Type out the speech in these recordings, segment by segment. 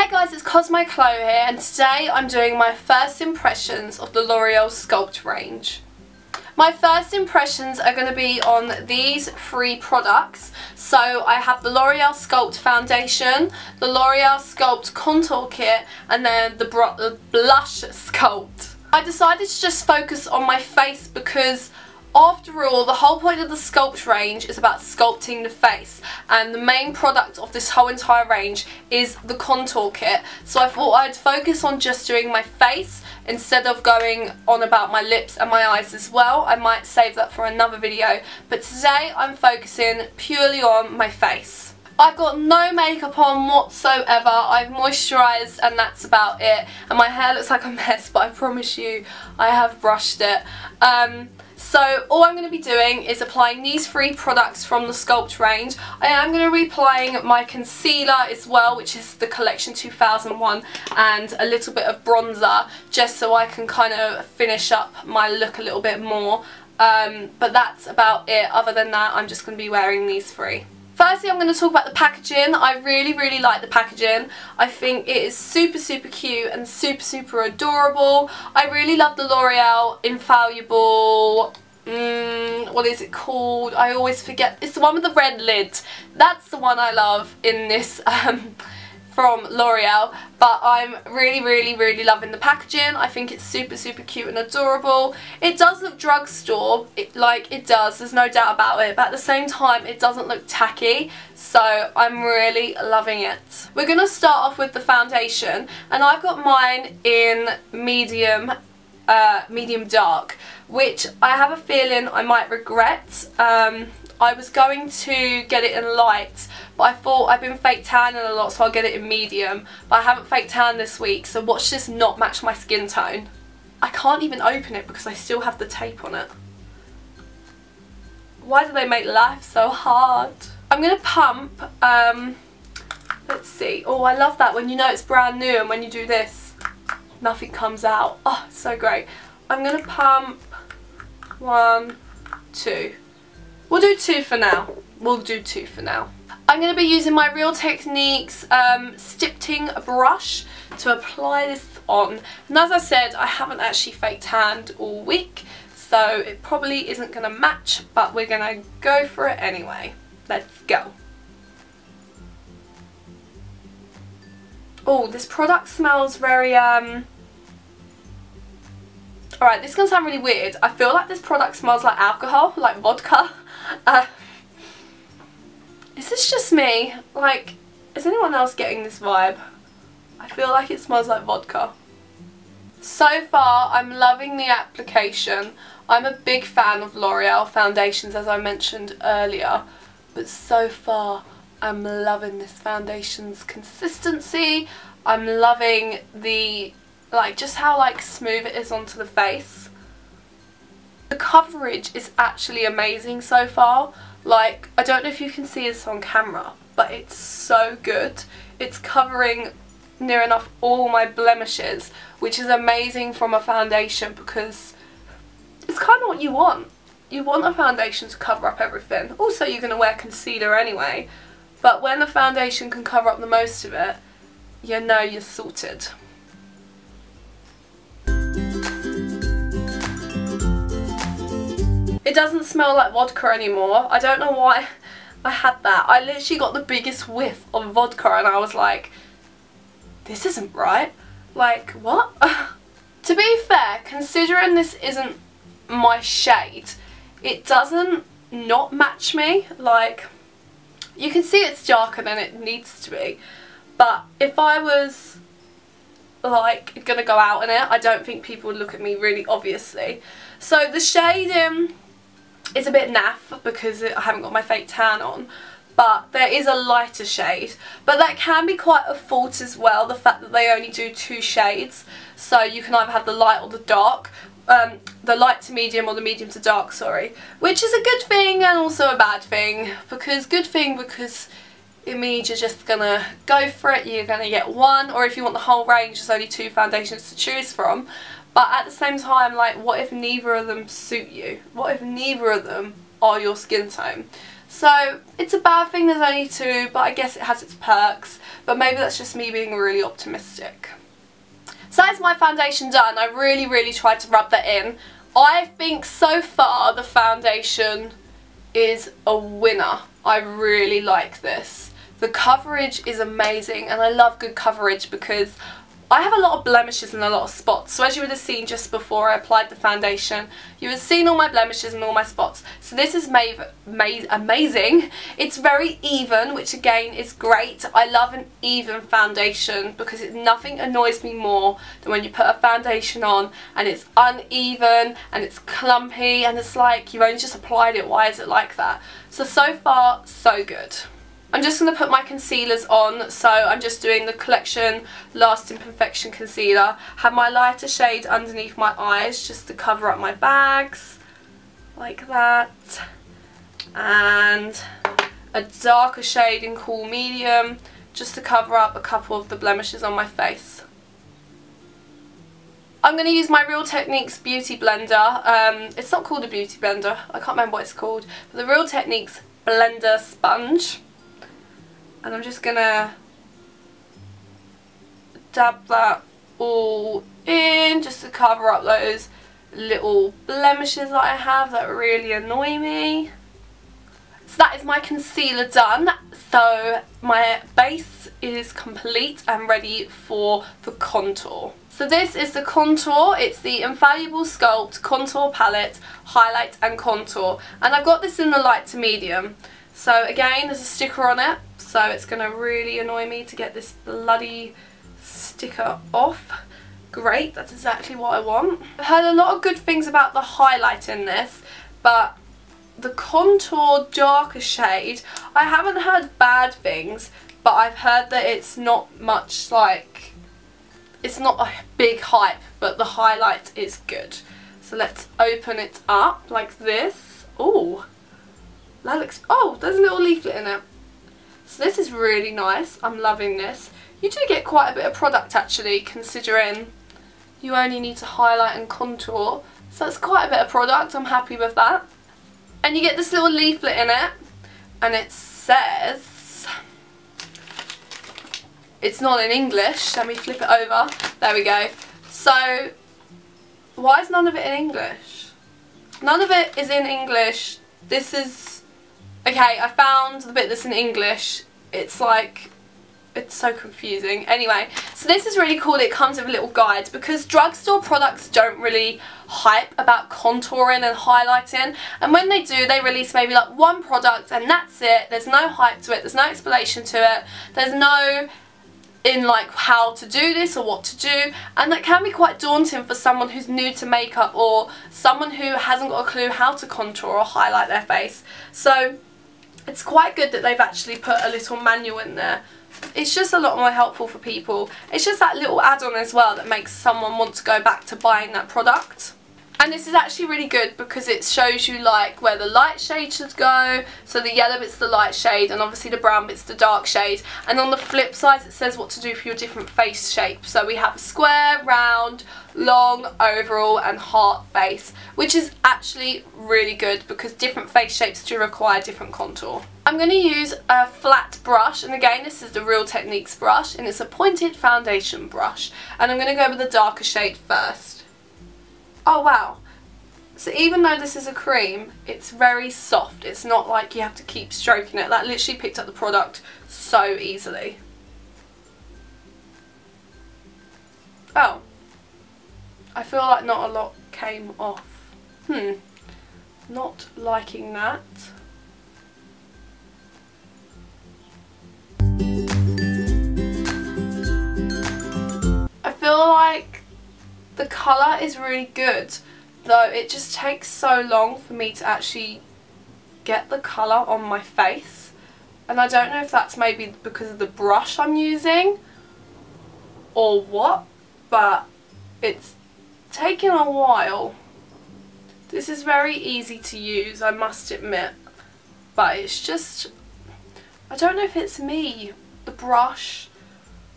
Hey guys, it's Cosmochlo here, and today I'm doing my first impressions of the L'Oreal Sculpt range. My first impressions are going to be on these three products. So I have the L'Oreal Sculpt Foundation, the L'Oreal Sculpt Contour Kit, and then the Blush Sculpt. I decided to just focus on my face because after all, the whole point of the Sculpt range is about sculpting the face, and the main product of this whole entire range is the contour kit. So I thought I'd focus on just doing my face instead of going on about my lips and my eyes as well. I might save that for another video, but today I'm focusing purely on my face. I've got no makeup on whatsoever. I've moisturised and that's about it, and my hair looks like a mess, but I promise you I have brushed it. So all I'm going to be doing is applying these three products from the Sculpt range. I am going to be applying my concealer as well, which is the Collection 2001, and a little bit of bronzer, just so I can kind of finish up my look a little bit more. But that's about it. Other than that, I'm just going to be wearing these three. Firstly, I'm going to talk about the packaging. I really like the packaging. I think it is super cute and super adorable. I really love the L'Oreal Infallible, what is it called? I always forget. It's the one with the red lid. That's the one I love in this from L'Oreal. But I'm really loving the packaging. I think it's super cute and adorable. It does look drugstore, like it does, there's no doubt about it, but at the same time it doesn't look tacky, so I'm really loving it. We're going to start off with the foundation, and I've got mine in medium dark, which I have a feeling I might regret. I was going to get it in light, but I thought I've been fake tanning a lot, so I'll get it in medium. But I haven't fake tanned this week, so watch this not match my skin tone. I can't even open it because I still have the tape on it. Why do they make life so hard? I'm going to pump, let's see. Oh, I love that when you know it's brand new and when you do this, nothing comes out. Oh, so great. I'm going to pump 1, 2. We'll do 2 for now. I'm going to be using my Real Techniques stipting brush to apply this on. And as I said, I haven't actually fake tanned all week, so it probably isn't going to match, but we're going to go for it anyway. Let's go. Oh, this product smells very alright, this is going to sound really weird. I feel like this product smells like alcohol, like vodka. Is this just me? Like, is anyone else getting this vibe? I feel like it smells like vodka. So far, I'm loving the application. I'm a big fan of L'Oreal foundations, as I mentioned earlier. But so far, I'm loving this foundation's consistency. I'm loving the, just how smooth it is onto the face. The coverage is actually amazing so far. I don't know if you can see this on camera, but it's so good. It's covering near enough all my blemishes, which is amazing from a foundation because it's kind of what you want. You want a foundation to cover up everything. Also, you're going to wear concealer anyway, but when the foundation can cover up the most of it, you know you're sorted. It doesn't smell like vodka anymore. I don't know why I had that. I literally got the biggest whiff of vodka and I was like, this isn't right. What? To be fair, considering this isn't my shade, it doesn't not match me. You can see it's darker than it needs to be. But if I was gonna go out in it, I don't think people would look at me really obviously. So the shading is a bit naff because I haven't got my fake tan on, but there is a lighter shade, but that can be quite a fault as well, the fact that they only do 2 shades, so you can either have the light or the dark, the light to medium or the medium to dark, sorry, which is a good thing and also a bad thing. Because because it means you're just gonna go for it, you're gonna get one, or if you want the whole range there's only 2 foundations to choose from. But at the same time, what if neither of them suit you? What if neither of them are your skin tone? So it's a bad thing there's only 2, but I guess it has its perks. but maybe that's just me being really optimistic. So that's my foundation done. I really tried to rub that in. I think so far the foundation is a winner. I really like this. The coverage is amazing, and I love good coverage because I have a lot of blemishes and a lot of spots. So as you would have seen just before I applied the foundation, you would have seen all my blemishes and all my spots. So this is amazing. It's very even, which again is great. I love an even foundation because nothing annoys me more than when you put a foundation on and it's uneven and it's clumpy and it's like you've only just applied it. Why is it like that? So far, so good. I'm just going to put my concealers on, so I'm just doing the Collection Lasting Perfection Concealer. Have my lighter shade underneath my eyes just to cover up my bags, like that. And a darker shade in Cool Medium, just to cover up a couple of the blemishes on my face. I'm going to use my Real Techniques Beauty Blender. It's not called a Beauty Blender, I can't remember what it's called, but the Real Techniques Blender Sponge. And I'm just going to dab that all in just to cover up those little blemishes that I have that really annoy me. So that is my concealer done. So my base is complete and ready for the contour. So this is the contour. It's the Infallible Sculpt Contour Palette, Highlight and Contour. And I've got this in the light to medium. So again, there's a sticker on it. So it's going to really annoy me to get this bloody sticker off. Great, that's exactly what I want. I've heard a lot of good things about the highlight in this, but the contour darker shade, I haven't heard bad things, but I've heard that it's not much like, it's not a big hype, but the highlight is good. So let's open it up like this. Oh, that looks, oh, there's a little leaflet in it. So this is really nice. I'm loving this. You do get quite a bit of product actually, considering you only need to highlight and contour. So it's quite a bit of product. I'm happy with that. And you get this little leaflet in it, and it says, it's not in English. Let me flip it over. There we go. So why is none of it in English? None of it is in English. This is, okay, I found the bit that's in English. It's like, it's so confusing. Anyway, so this is really cool. It comes with a little guide because drugstore products don't really hype about contouring and highlighting. And when they do, they release maybe like one product and that's it. There's no hype to it. There's no explanation to it. There's no in like how to do this or what to do, and that can be quite daunting for someone who's new to makeup or someone who hasn't got a clue how to contour or highlight their face. So it's quite good that they've actually put a little manual in there. It's just a lot more helpful for people. It's just that little add-on as well that makes someone want to go back to buying that product. And this is actually really good because it shows you like where the light shade should go. So the yellow bit's the light shade and obviously the brown bit's the dark shade. And on the flip side it says what to do for your different face shapes. So we have a square, round, long, oval and heart face, which is actually really good because different face shapes do require different contour. I'm going to use a flat brush, and again this is the Real Techniques brush, and it's a pointed foundation brush, and I'm going to go with the darker shade first. Oh wow, so even though this is a cream, it's very soft. It's not like you have to keep stroking it. That literally picked up the product so easily. Oh, I feel like not a lot came off. Not liking that. I feel like the colour is really good, though it just takes so long for me to actually get the colour on my face, and I don't know if that's maybe because of the brush I'm using or what, but it's taken a while. This is very easy to use, I must admit, but it's just, I don't know if it's me, the brush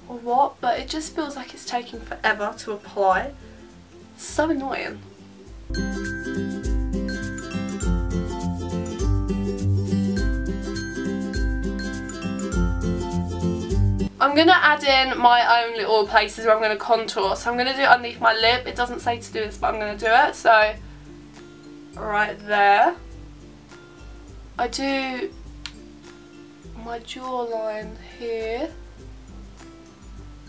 or what, but it just feels like it's taking forever to apply. It's so annoying. I'm I'm going to add in my own little places where I'm going to contour. So I'm going to do it underneath my lip. It doesn't say to do this, but I'm going to do it. So right there. I do my jawline here.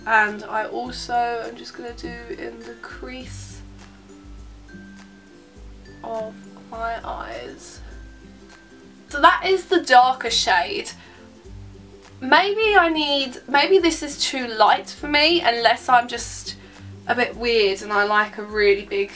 And I also am just going to do in the crease of my eyes. So that is the darker shade. Maybe this is too light for me, unless I'm just a bit weird and I like a really big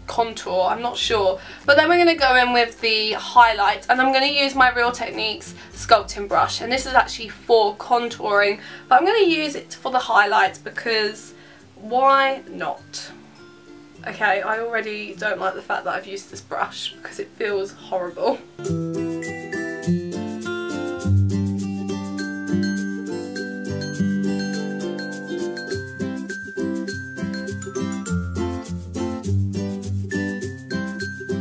contour. I'm not sure. But then we're going to go in with the highlight, and I'm going to use my Real Techniques sculpting brush, and this is actually for contouring, but I'm going to use it for the highlights because why not? Okay, I already don't like the fact that I've used this brush because it feels horrible.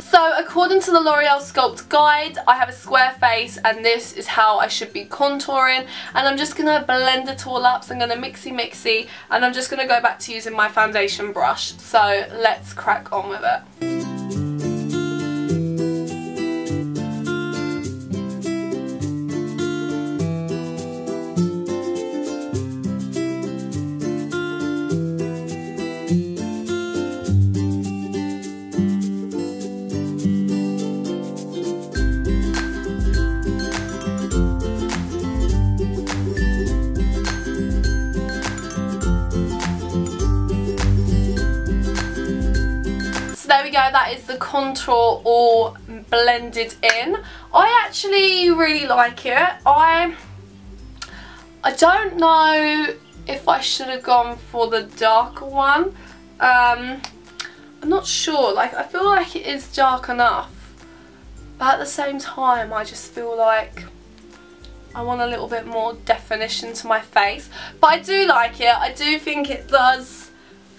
So according to the L'Oreal Sculpt Guide, I have a square face and this is how I should be contouring, and I'm just going to blend it all up. So I'm going to mixy and I'm just going to go back to using my foundation brush. So let's crack on with it. There we go, that is the contour all blended in. I actually really like it. I don't know if I should have gone for the darker one. I'm not sure, like I feel like it is dark enough, but at the same time I just feel like I want a little bit more definition to my face. But I do like it. I do think it does.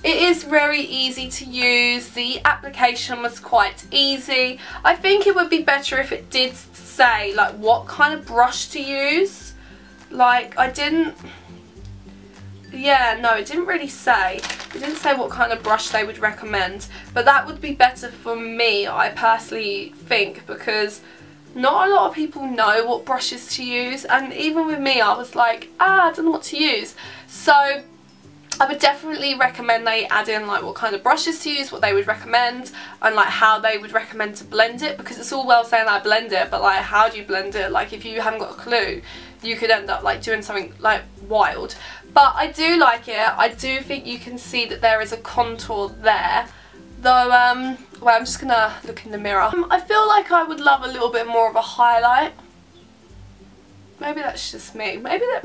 It is very easy to use. The application was quite easy. I think it would be better if it did say like what kind of brush to use. Like I didn't, yeah, no, it didn't really say. It didn't say what kind of brush they would recommend, but that would be better for me, I personally think, because not a lot of people know what brushes to use, and even with me I was like, I don't know what to use. So I would definitely recommend they add in like what kind of brushes to use, what they would recommend, and like how they would recommend to blend it, because it's all well saying I blend it, but like how do you blend it? Like if you haven't got a clue, you could end up like doing something like wild. But I do like it. I do think you can see that there is a contour there, though well, I'm just gonna look in the mirror. I feel like I would love a little bit more of a highlight. Maybe that's just me. Maybe that,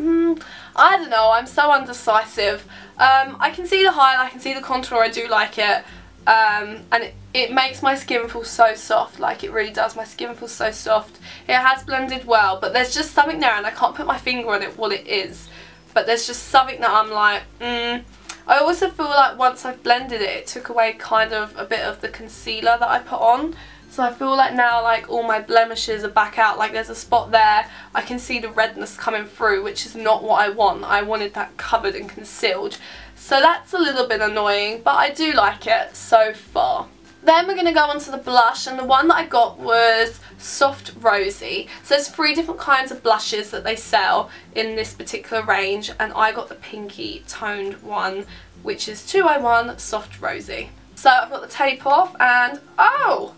I don't know, I'm so undecisive. I can see the highlight, I can see the contour, I do like it. And it makes my skin feel so soft, like it really does. My skin feels so soft. It has blended well, but there's just something there, and I can't put my finger on it what it is. But there's just something that I'm like, I also feel like once I've blended it, it took away kind of a bit of the concealer that I put on. So I feel like now like all my blemishes are back out, like there's a spot there, I can see the redness coming through, which is not what I want. I wanted that covered and concealed. So that's a little bit annoying, but I do like it so far. Then we're going to go on to the blush, and the one that I got was Soft Rosy. So there's 3 different kinds of blushes that they sell in this particular range, and I got the pinky toned one, which is 201 Soft Rosy. So I've got the tape off, and oh!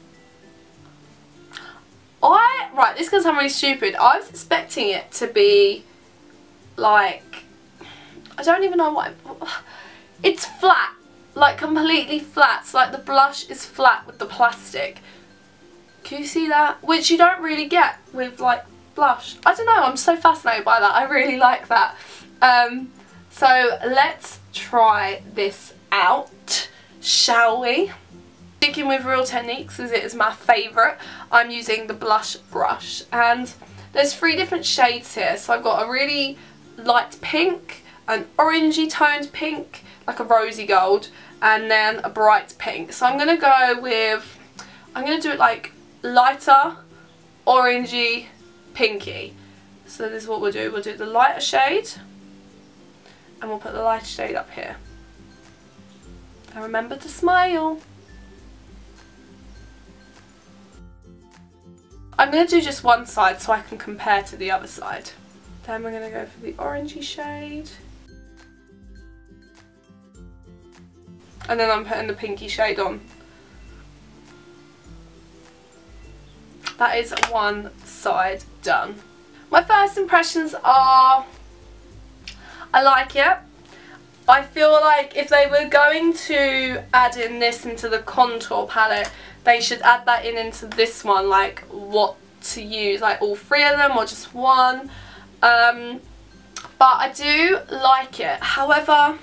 Right, this is going to sound really stupid. I was expecting it to be like, I don't even know what, it's flat, like completely flat. So like the blush is flat with the plastic. Can you see that? Which you don't really get with like blush. I don't know, I'm so fascinated by that. I really like that. So let's try this out, shall we? Sticking with Real Techniques as it is my favourite, I'm using the blush brush, and there's 3 different shades here. So I've got a really light pink, an orangey toned pink, like a rosy gold, and then a bright pink. So I'm going to go with, I'm going to do it like lighter, orangey, pinky. So this is what we'll do. We'll do the lighter shade, and we'll put the lighter shade up here. And remember to smile. I'm going to do just one side so I can compare to the other side. Then we're going to go for the orangey shade. And then I'm putting the pinky shade on. That is one side done. My first impressions are, I like it. I feel like if they were going to add in this into the contour palette, they should add that in into this one, like what to use, like all three of them or just one. But I do like it. However,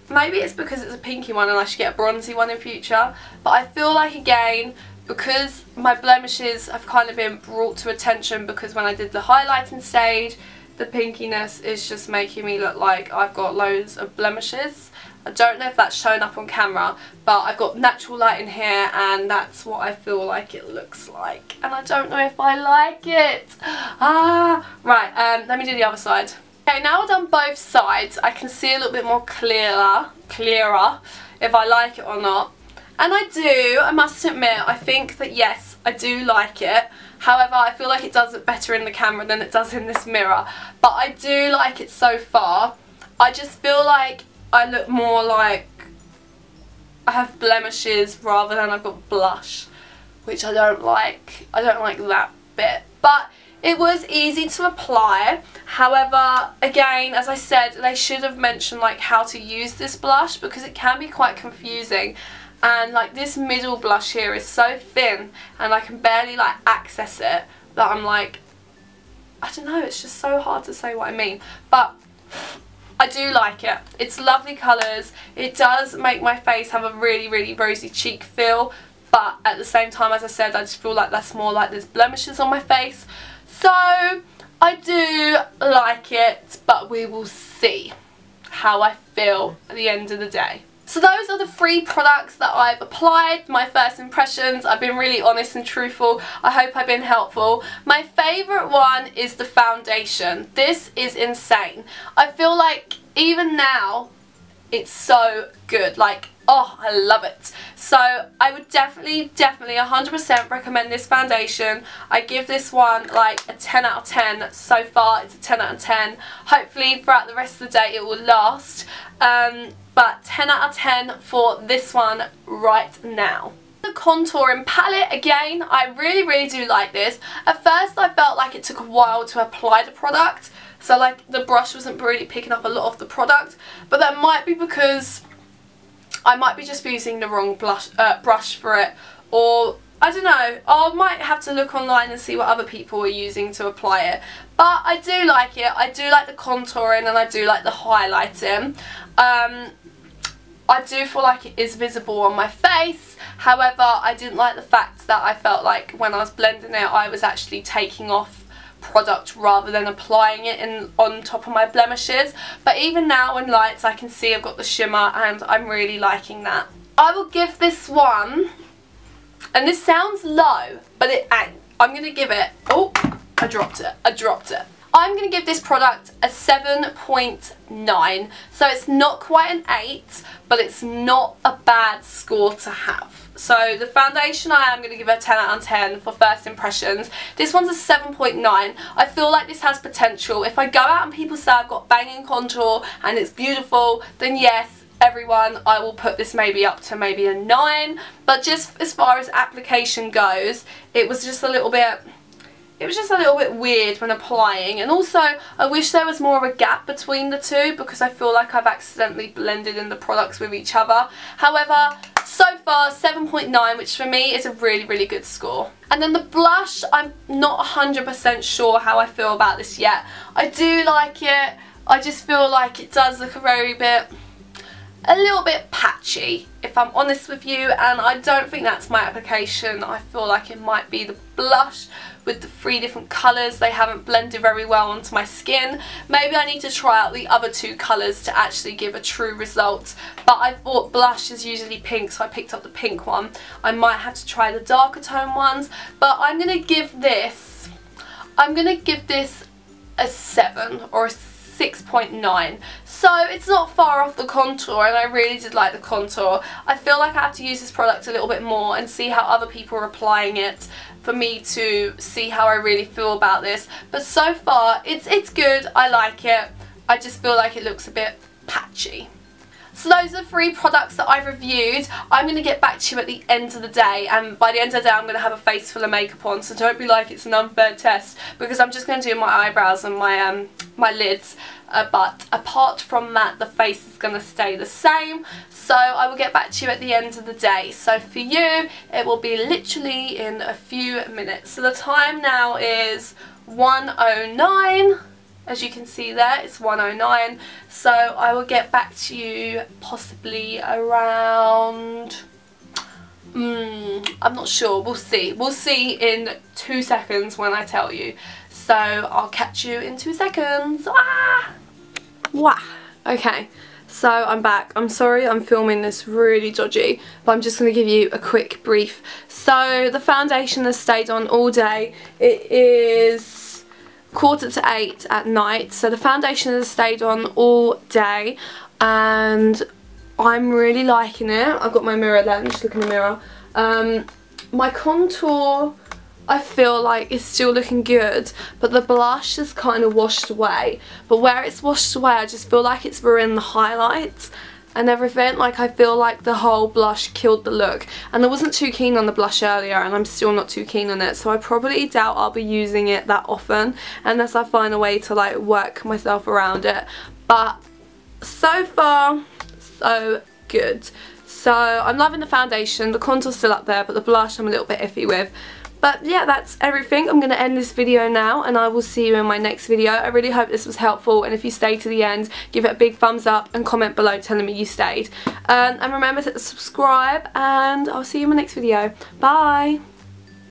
maybe it's because it's a pinky one and I should get a bronzy one in future. But I feel like, again, because my blemishes have kind of been brought to attention because when I did the highlighting stage, the pinkiness is just making me look like I've got loads of blemishes. I don't know if that's showing up on camera, but I've got natural light in here and that's what I feel like it looks like. And I don't know if I like it. Right, let me do the other side. Okay, now I've done both sides, I can see a little bit more clearer if I like it or not. And I must admit, I think that yes, I do like it. However, I feel like it does look better in the camera than it does in this mirror. But I do like it so far. I just feel like I look more like I have blemishes rather than I've got blush, which I don't like. I don't like that bit. But it was easy to apply. However, again, as I said, they should have mentioned like how to use this blush because it can be quite confusing. And like this middle blush here is so thin and I can barely like access it that I'm like, I don't know, it's just so hard to say what I mean. But I do like it. It's lovely colours. It does make my face have a really, really rosy cheek feel. But at the same time, as I said, I just feel like that's more like there's blemishes on my face. So I do like it, but we will see how I feel at the end of the day. So those are the 3 products that I've applied, my first impressions. I've been really honest and truthful. I hope I've been helpful. My favourite one is the foundation. This is insane. I feel like even now it's so good. Like, oh, I love it. So I would definitely 100% recommend this foundation. I give this one like a 10 out of 10. So far it's a 10 out of 10. Hopefully throughout the rest of the day it will last. But 10 out of 10 for this one right now. The contouring palette, again, I really do like this. At first I felt like it took a while to apply the product. So like the brush wasn't really picking up a lot of the product. But that might be because I might be just using the wrong brush for it. Or I don't know, I might have to look online and see what other people are using to apply it. But I do like it. I do like the contouring and I do like the highlighting. I do feel like it is visible on my face. However, I didn't like the fact that I felt like when I was blending it, I was actually taking off product rather than applying it on top of my blemishes. But even now in lights, I can see I've got the shimmer and I'm really liking that. I will give this one, and this sounds low, but it ain't. I'm going to give it, oh, I dropped it. I'm going to give this product a 7.9. So it's not quite an 8, but it's not a bad score to have. So the foundation I am going to give a 10 out of 10 for first impressions. This one's a 7.9. I feel like this has potential. If I go out and people say I've got banging contour and it's beautiful, then yes, everyone, I will put this maybe up to maybe a 9. But just as far as application goes, it was just a little bit weird when applying. And also I wish there was more of a gap between the two because I feel like I've accidentally blended in the products with each other. However, so far 7.9, which for me is a really good score. And then the blush, I'm not 100% sure how I feel about this yet. I do like it. I just feel like it does look a little bit patchy, if I'm honest with you, and I don't think that's my application. I feel like it might be the blush with the 3 different colours. They haven't blended very well onto my skin. Maybe I need to try out the other 2 colours to actually give a true result. But I thought blush is usually pink, so I picked up the pink one. I might have to try the darker tone ones, but I'm going to give this a 7 or a 6.9. So it's not far off the contour, and I really did like the contour. I feel like I have to use this product a little bit more and see how other people are applying it for me to see how I really feel about this. But so far it's good. I like it. I just feel like it looks a bit patchy. So those are the 3 products that I've reviewed. I'm going to get back to you at the end of the day, and by the end of the day I'm going to have a face full of makeup on, so don't be like it's an unfair test, because I'm just going to do my eyebrows and my my lids, but apart from that the face is going to stay the same. So I will get back to you at the end of the day. So for you it will be literally in a few minutes. So the time now is 1:09. As you can see there, it's 1:09, so I will get back to you possibly around, I'm not sure, we'll see. We'll see in 2 seconds when I tell you. So I'll catch you in 2 seconds. Ah! Wah! Okay, so I'm back. I'm sorry I'm filming this really dodgy, but I'm just going to give you a quick brief. So the foundation has stayed on all day. It is 7:45 at night, so the foundation has stayed on all day and I'm really liking it. I've got my mirror there, just look in the mirror. My contour I feel like is still looking good, but the blush is kind of washed away, but where it's washed away I just feel like it's ruined the highlights and everything. Like I feel like the whole blush killed the look, and I wasn't too keen on the blush earlier and I'm still not too keen on it, so I probably doubt I'll be using it that often unless I find a way to like work myself around it. But so far so good. So I'm loving the foundation. The contour's still up there, but the blush I'm a little bit iffy with. But yeah, that's everything. I'm going to end this video now and I will see you in my next video. I really hope this was helpful, and if you stayed to the end, give it a big thumbs up and comment below telling me you stayed. And remember to subscribe, and I'll see you in my next video. Bye!